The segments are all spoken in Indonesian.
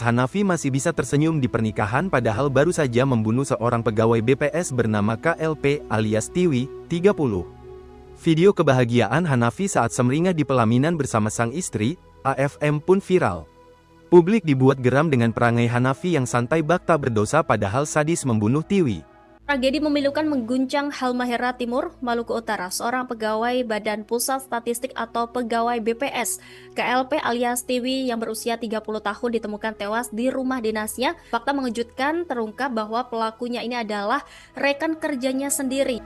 Hanafi masih bisa tersenyum di pernikahan padahal baru saja membunuh seorang pegawai BPS bernama KLP alias Tiwi, 30. Video kebahagiaan Hanafi saat semeringah di pelaminan bersama sang istri, AFM pun viral. Publik dibuat geram dengan perangai Hanafi yang santai bak tak berdosa padahal sadis membunuh Tiwi. Tragedi memilukan mengguncang Halmahera Timur, Maluku Utara. Seorang pegawai Badan Pusat Statistik atau pegawai BPS, KLP alias Tiwi yang berusia 30 tahun ditemukan tewas di rumah dinasnya. Fakta mengejutkan terungkap bahwa pelakunya ini adalah rekan kerjanya sendiri.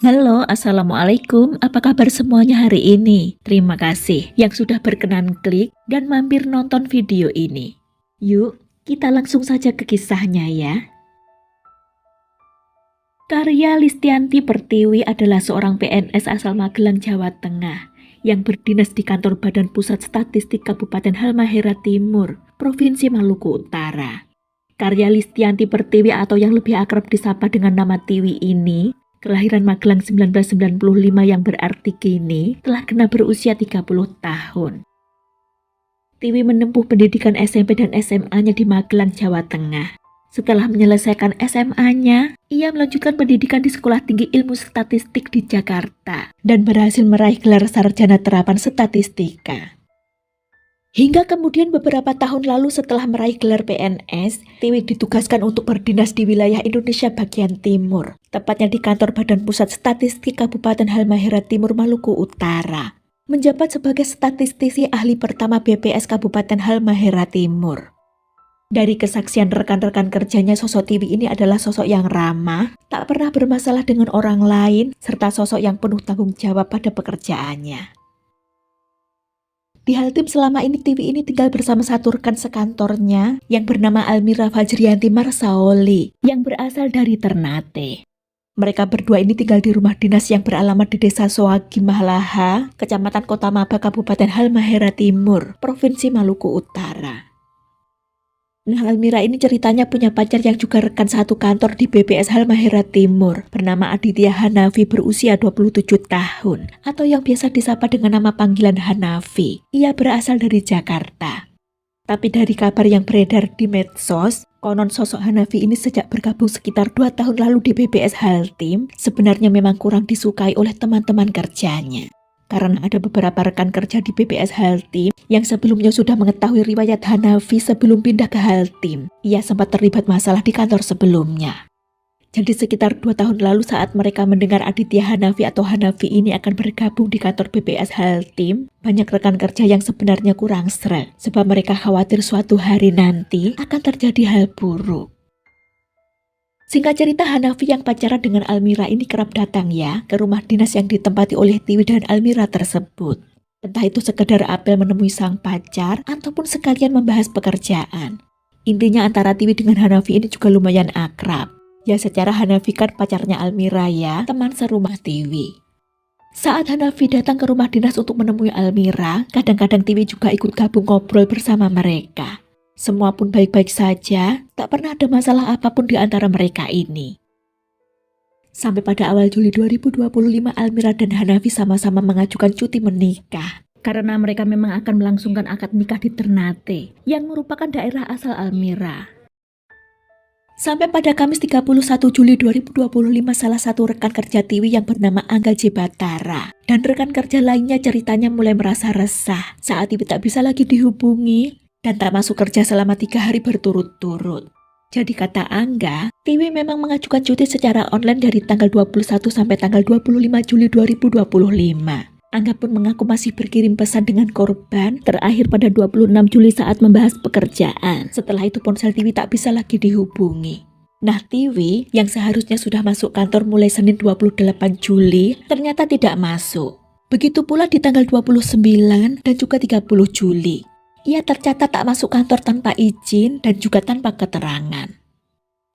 Halo, Assalamualaikum. Apa kabar semuanya hari ini? Terima kasih yang sudah berkenan klik dan mampir nonton video ini. Yuk, kita langsung saja ke kisahnya ya. Karya Listianti Pertiwi adalah seorang PNS asal Magelang, Jawa Tengah yang berdinas di kantor Badan Pusat Statistik Kabupaten Halmahera Timur, Provinsi Maluku Utara. Karya Listianti Pertiwi atau yang lebih akrab disapa dengan nama Tiwi ini kelahiran Magelang 1995 yang berarti kini telah genap berusia 30 tahun. Tiwi menempuh pendidikan SMP dan SMA-nya di Magelang, Jawa Tengah. Setelah menyelesaikan SMA-nya, ia melanjutkan pendidikan di Sekolah Tinggi Ilmu Statistik di Jakarta dan berhasil meraih gelar sarjana terapan statistika. Hingga kemudian beberapa tahun lalu setelah meraih gelar PNS, Tiwi ditugaskan untuk berdinas di wilayah Indonesia bagian timur, tepatnya di kantor Badan Pusat Statistik Kabupaten Halmahera Timur, Maluku Utara. Menjabat sebagai statistisi ahli pertama BPS Kabupaten Halmahera Timur. Dari kesaksian rekan-rekan kerjanya, sosok Tiwi ini adalah sosok yang ramah, tak pernah bermasalah dengan orang lain, serta sosok yang penuh tanggung jawab pada pekerjaannya. Di Haltim selama ini Tiwi ini tinggal bersama satu rekan sekantornya yang bernama Almira Fajrianti Marsaoli yang berasal dari Ternate. Mereka berdua ini tinggal di rumah dinas yang beralamat di Desa Soagi Mahlaha, Kecamatan Kota Maba, Kabupaten Halmahera Timur, Provinsi Maluku Utara. Nah, Almira ini ceritanya punya pacar yang juga rekan satu kantor di BPS Halmahera Timur bernama Aditya Hanafi berusia 27 tahun atau yang biasa disapa dengan nama panggilan Hanafi. Ia berasal dari Jakarta. Tapi dari kabar yang beredar di medsos, konon sosok Hanafi ini sejak bergabung sekitar 2 tahun lalu di BPS Haltim sebenarnya memang kurang disukai oleh teman-teman kerjanya. Karena ada beberapa rekan kerja di BPS Haltim yang sebelumnya sudah mengetahui riwayat Hanafi sebelum pindah ke Haltim. Ia sempat terlibat masalah di kantor sebelumnya. Jadi sekitar 2 tahun lalu saat mereka mendengar Aditya Hanafi atau Hanafi ini akan bergabung di kantor BPS Haltim, banyak rekan kerja yang sebenarnya kurang sreg sebab mereka khawatir suatu hari nanti akan terjadi hal buruk. Singkat cerita, Hanafi yang pacaran dengan Almira ini kerap datang ya ke rumah dinas yang ditempati oleh Tiwi dan Almira tersebut. Entah itu sekedar apel menemui sang pacar ataupun sekalian membahas pekerjaan. Intinya antara Tiwi dengan Hanafi ini juga lumayan akrab. Ya secara Hanafi kan pacarnya Almira ya, teman serumah Tiwi. Saat Hanafi datang ke rumah dinas untuk menemui Almira, kadang-kadang Tiwi juga ikut gabung ngobrol bersama mereka. Semua pun baik-baik saja, tak pernah ada masalah apapun di antara mereka ini. Sampai pada awal Juli 2025, Almira dan Hanafi sama-sama mengajukan cuti menikah. Karena mereka memang akan melangsungkan akad nikah di Ternate, yang merupakan daerah asal Almira. Sampai pada Kamis 31 Juli 2025, salah satu rekan kerja Tiwi yang bernama Angga J. Batara dan rekan kerja lainnya ceritanya mulai merasa resah saat Tiwi tak bisa lagi dihubungi dan tak masuk kerja selama 3 hari berturut-turut. Jadi kata Angga, Tiwi memang mengajukan cuti secara online dari tanggal 21 sampai tanggal 25 Juli 2025. Angga pun mengaku masih berkirim pesan dengan korban terakhir pada 26 Juli saat membahas pekerjaan. Setelah itu ponsel Tiwi tak bisa lagi dihubungi. Nah, Tiwi yang seharusnya sudah masuk kantor mulai Senin 28 Juli ternyata tidak masuk. Begitu pula di tanggal 29 dan juga 30 Juli. Ia tercatat tak masuk kantor tanpa izin dan juga tanpa keterangan.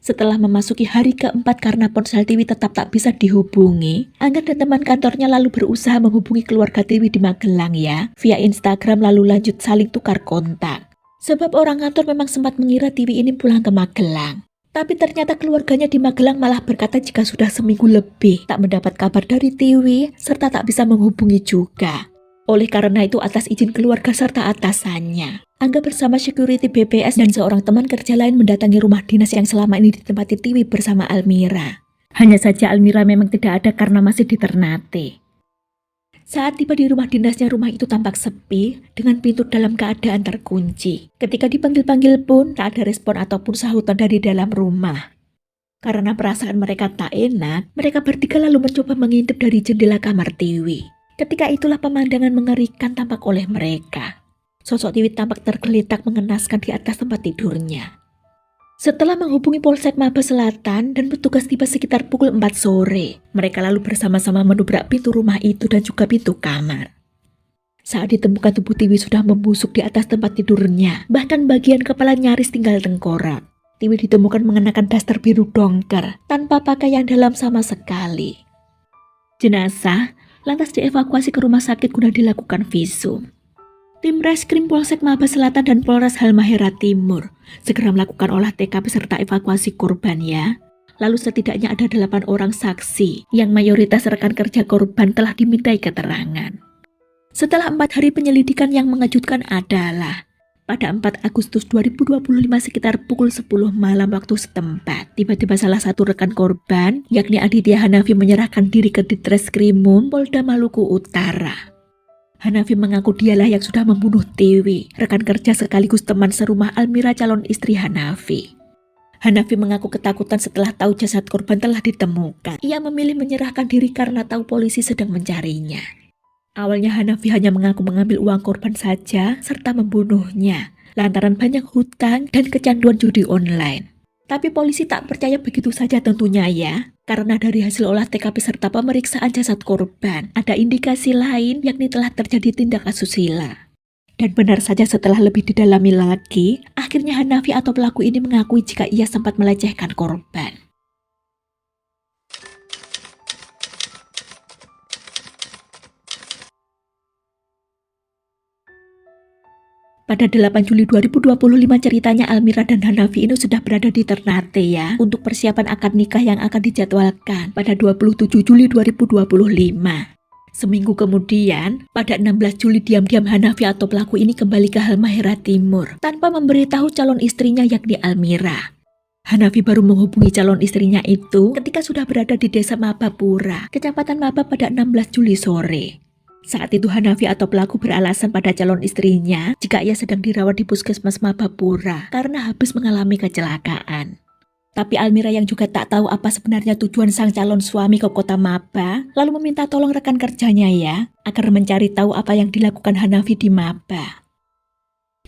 Setelah memasuki hari keempat karena ponsel Tiwi tetap tak bisa dihubungi, Angga dan teman kantornya lalu berusaha menghubungi keluarga Tiwi di Magelang ya, via Instagram lalu lanjut saling tukar kontak. Sebab orang kantor memang sempat mengira Tiwi ini pulang ke Magelang. Tapi ternyata keluarganya di Magelang malah berkata jika sudah seminggu lebih tak mendapat kabar dari Tiwi, serta tak bisa menghubungi juga. Oleh karena itu atas izin keluarga serta atasannya, Angga bersama security BPS dan seorang teman kerja lain mendatangi rumah dinas yang selama ini ditempati Tiwi bersama Almira. Hanya saja Almira memang tidak ada karena masih di Ternate. Saat tiba di rumah dinasnya, rumah itu tampak sepi dengan pintu dalam keadaan terkunci. Ketika dipanggil-panggil pun tak ada respon ataupun sahutan dari dalam rumah. Karena perasaan mereka tak enak, mereka bertiga lalu mencoba mengintip dari jendela kamar Tiwi. Ketika itulah pemandangan mengerikan tampak oleh mereka. Sosok Tiwi tampak tergeletak mengenaskan di atas tempat tidurnya. Setelah menghubungi Polsek Mabes Selatan dan petugas tiba sekitar pukul 4 sore, mereka lalu bersama-sama mendobrak pintu rumah itu dan juga pintu kamar. Saat ditemukan tubuh Tiwi sudah membusuk di atas tempat tidurnya, bahkan bagian kepala nyaris tinggal tengkorak. Tiwi ditemukan mengenakan daster biru dongker tanpa pakaian dalam sama sekali. Jenazah lantas dievakuasi ke rumah sakit guna dilakukan visum. Tim Reskrim Polsek Mabes Selatan dan Polres Halmahera Timur segera melakukan olah TKP serta evakuasi korban ya. Lalu setidaknya ada 8 orang saksi yang mayoritas rekan kerja korban telah dimintai keterangan. Setelah 4 hari penyelidikan yang mengejutkan adalah pada 4 Agustus 2025 sekitar pukul 10 malam waktu setempat, tiba-tiba salah satu rekan korban, yakni Aditya Hanafi menyerahkan diri ke Ditreskrimum Polda Maluku Utara. Hanafi mengaku dialah yang sudah membunuh Tiwi, rekan kerja sekaligus teman serumah Almira calon istri Hanafi. Hanafi mengaku ketakutan setelah tahu jasad korban telah ditemukan. Ia memilih menyerahkan diri karena tahu polisi sedang mencarinya. Awalnya Hanafi hanya mengaku mengambil uang korban saja serta membunuhnya lantaran banyak hutang dan kecanduan judi online. Tapi polisi tak percaya begitu saja tentunya ya, karena dari hasil olah TKP serta pemeriksaan jasad korban ada indikasi lain yakni telah terjadi tindak asusila. Dan benar saja setelah lebih didalami lagi, akhirnya Hanafi atau pelaku ini mengakui jika ia sempat melecehkan korban. Pada 8 Juli 2025 ceritanya Almira dan Hanafi ini sudah berada di Ternate ya untuk persiapan akad nikah yang akan dijadwalkan pada 27 Juli 2025. Seminggu kemudian, pada 16 Juli diam-diam Hanafi atau pelaku ini kembali ke Halmahera Timur tanpa memberitahu calon istrinya yakni Almira. Hanafi baru menghubungi calon istrinya itu ketika sudah berada di desa Mabapura, Kecamatan Maba pada 16 Juli sore. Saat itu Hanafi atau pelaku beralasan pada calon istrinya jika ia sedang dirawat di puskesmas Mabapura karena habis mengalami kecelakaan. Tapi Almira yang juga tak tahu apa sebenarnya tujuan sang calon suami ke kota Maba, lalu meminta tolong rekan kerjanya ya, agar mencari tahu apa yang dilakukan Hanafi di Maba.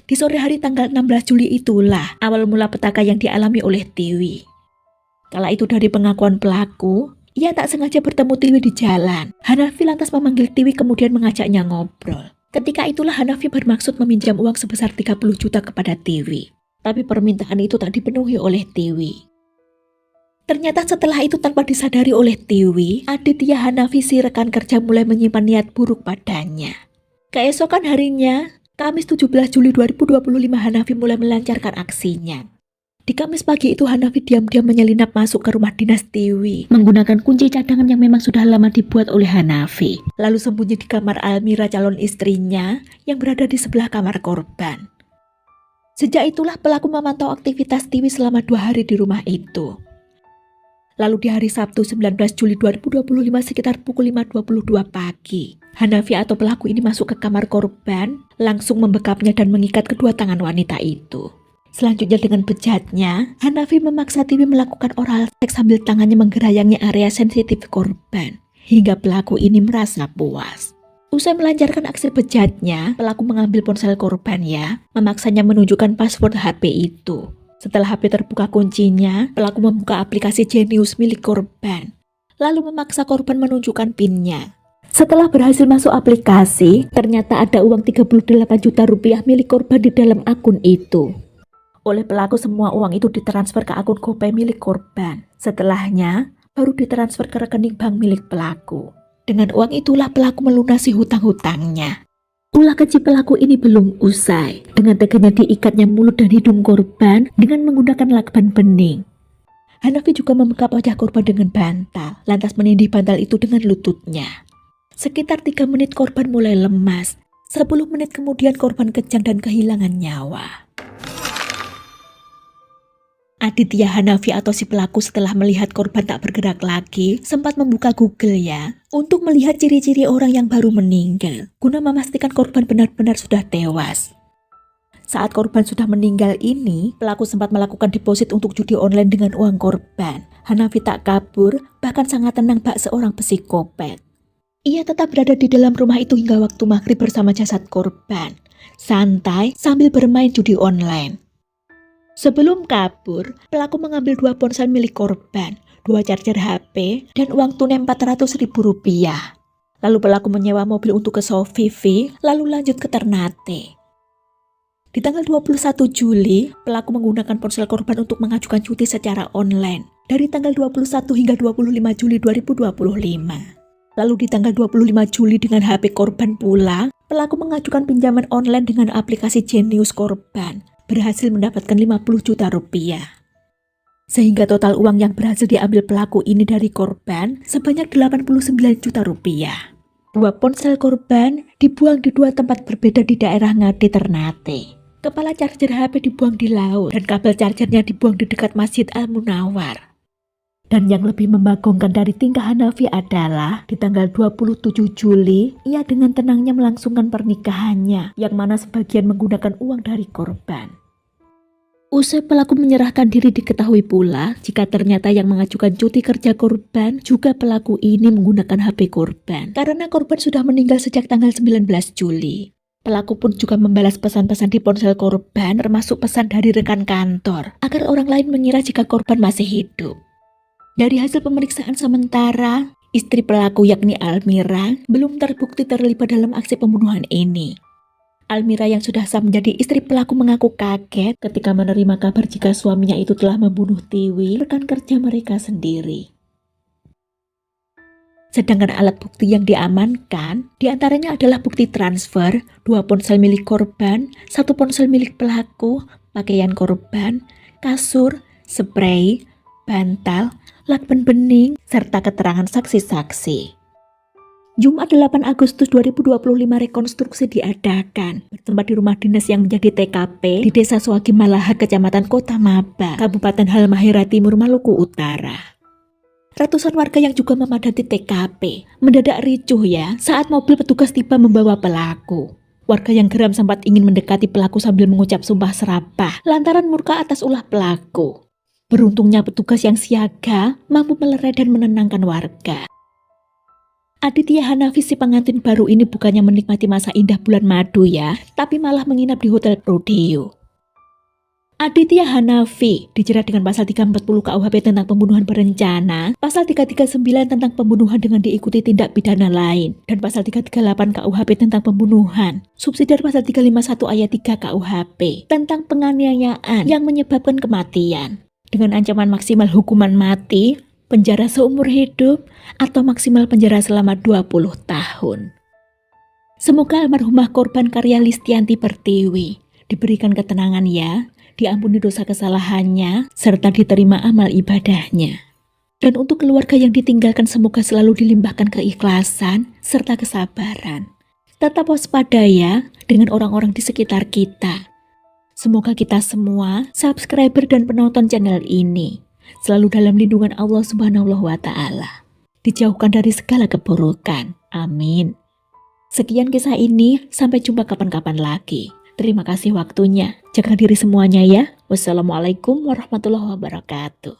Di sore hari tanggal 16 Juli itulah awal mula petaka yang dialami oleh Tiwi. Kala itu dari pengakuan pelaku, ia tak sengaja bertemu Tiwi di jalan. Hanafi lantas memanggil Tiwi kemudian mengajaknya ngobrol. Ketika itulah Hanafi bermaksud meminjam uang sebesar 30 juta kepada Tiwi. Tapi permintaan itu tak dipenuhi oleh Tiwi. Ternyata setelah itu tanpa disadari oleh Tiwi, Aditya Hanafi si rekan kerja mulai menyimpan niat buruk padanya. Keesokan harinya, Kamis 17 Juli 2025 Hanafi mulai melancarkan aksinya. Di Kamis pagi itu Hanafi diam-diam menyelinap masuk ke rumah dinas Tiwi menggunakan kunci cadangan yang memang sudah lama dibuat oleh Hanafi. Lalu sembunyi di kamar Almira calon istrinya yang berada di sebelah kamar korban. Sejak itulah pelaku memantau aktivitas Tiwi selama 2 hari di rumah itu. Lalu di hari Sabtu 19 Juli 2025 sekitar pukul 5.22 pagi, Hanafi atau pelaku ini masuk ke kamar korban, langsung membekapnya dan mengikat kedua tangan wanita itu. Selanjutnya dengan bejatnya, Hanafi memaksa Tiwi melakukan oral seks sambil tangannya menggerayangi area sensitif korban, hingga pelaku ini merasa puas. Usai melancarkan aksi bejatnya, pelaku mengambil ponsel korban ya, memaksanya menunjukkan password HP itu. Setelah HP terbuka kuncinya, pelaku membuka aplikasi Genius milik korban, lalu memaksa korban menunjukkan PIN-nya. Setelah berhasil masuk aplikasi, ternyata ada uang 38 juta rupiah milik korban di dalam akun itu. Oleh pelaku semua uang itu ditransfer ke akun GoPay milik korban. Setelahnya, baru ditransfer ke rekening bank milik pelaku. Dengan uang itulah pelaku melunasi hutang-hutangnya. Ulah keji pelaku ini belum usai. Dengan teganya diikatnya mulut dan hidung korban dengan menggunakan lakban bening. Hanafi juga membekap wajah korban dengan bantal, lantas menindih bantal itu dengan lututnya. Sekitar 3 menit korban mulai lemas. 10 menit kemudian korban kejang dan kehilangan nyawa. Aditya Hanafi atau si pelaku setelah melihat korban tak bergerak lagi, sempat membuka Google ya, untuk melihat ciri-ciri orang yang baru meninggal, guna memastikan korban benar-benar sudah tewas. Saat korban sudah meninggal ini, pelaku sempat melakukan deposit untuk judi online dengan uang korban. Hanafi tak kabur, bahkan sangat tenang bak seorang psikopat. Ia tetap berada di dalam rumah itu hingga waktu maghrib bersama jasad korban, santai sambil bermain judi online. Sebelum kabur, pelaku mengambil 2 ponsel milik korban, 2 charger HP, dan uang tunai Rp400.000. Lalu pelaku menyewa mobil untuk ke Sofivi, lalu lanjut ke Ternate. Di tanggal 21 Juli, pelaku menggunakan ponsel korban untuk mengajukan cuti secara online, dari tanggal 21 hingga 25 Juli 2025. Lalu di tanggal 25 Juli dengan HP korban pula, pelaku mengajukan pinjaman online dengan aplikasi Genius korban, berhasil mendapatkan Rp50 juta. Sehingga total uang yang berhasil diambil pelaku ini dari korban sebanyak Rp89 juta. 2 ponsel korban dibuang di 2 tempat berbeda di daerah Ngade Ternate. Kepala charger HP dibuang di laut dan kabel chargernya dibuang di dekat Masjid Al-Munawar. Dan yang lebih membagongkan dari tingkah Hanafi adalah di tanggal 27 Juli, ia dengan tenangnya melangsungkan pernikahannya, yang mana sebagian menggunakan uang dari korban. Usai pelaku menyerahkan diri diketahui pula jika ternyata yang mengajukan cuti kerja korban juga pelaku ini menggunakan HP korban. Karena korban sudah meninggal sejak tanggal 19 Juli. Pelaku pun juga membalas pesan-pesan di ponsel korban termasuk pesan dari rekan kantor agar orang lain mengira jika korban masih hidup. Dari hasil pemeriksaan sementara, istri pelaku yakni Almira belum terbukti terlibat dalam aksi pembunuhan ini. Almira yang sudah sah menjadi istri pelaku mengaku kaget ketika menerima kabar jika suaminya itu telah membunuh Tiwi, rekan kerja mereka sendiri. Sedangkan alat bukti yang diamankan diantaranya adalah bukti transfer, 2 ponsel milik korban, 1 ponsel milik pelaku, pakaian korban, kasur, spray, bantal, lakban bening, serta keterangan saksi-saksi. Jumat 8 Agustus 2025 rekonstruksi diadakan bertempat di rumah dinas yang menjadi TKP di Desa Swagi Malahar, Kecamatan Kota Maba, Kabupaten Halmahera Timur, Maluku Utara. Ratusan warga yang juga memadati TKP mendadak ricuh ya saat mobil petugas tiba membawa pelaku. Warga yang geram sempat ingin mendekati pelaku sambil mengucap sumpah serapah lantaran murka atas ulah pelaku. Beruntungnya petugas yang siaga mampu melerai dan menenangkan warga. Aditya Hanafi si pengantin baru ini bukannya menikmati masa indah bulan madu ya, tapi malah menginap di Hotel Prodeo. Aditya Hanafi dijerat dengan pasal 340 KUHP tentang pembunuhan berencana, pasal 339 tentang pembunuhan dengan diikuti tindak pidana lain, dan pasal 338 KUHP tentang pembunuhan, subsidiar pasal 351 ayat 3 KUHP tentang penganiayaan yang menyebabkan kematian, dengan ancaman maksimal hukuman mati, penjara seumur hidup, atau maksimal penjara selama 20 tahun. Semoga almarhumah korban karya Listianti Pertiwi diberikan ketenangan ya, diampuni dosa kesalahannya, serta diterima amal ibadahnya. Dan untuk keluarga yang ditinggalkan semoga selalu dilimpahkan keikhlasan serta kesabaran. Tetap waspada ya dengan orang-orang di sekitar kita. Semoga kita semua, subscriber dan penonton channel ini, selalu dalam lindungan Allah Subhanahu wa Ta'ala. Dijauhkan dari segala keburukan. Amin. Sekian kisah ini, sampai jumpa kapan-kapan lagi. Terima kasih waktunya. Jaga diri semuanya ya. Wassalamualaikum warahmatullahi wabarakatuh.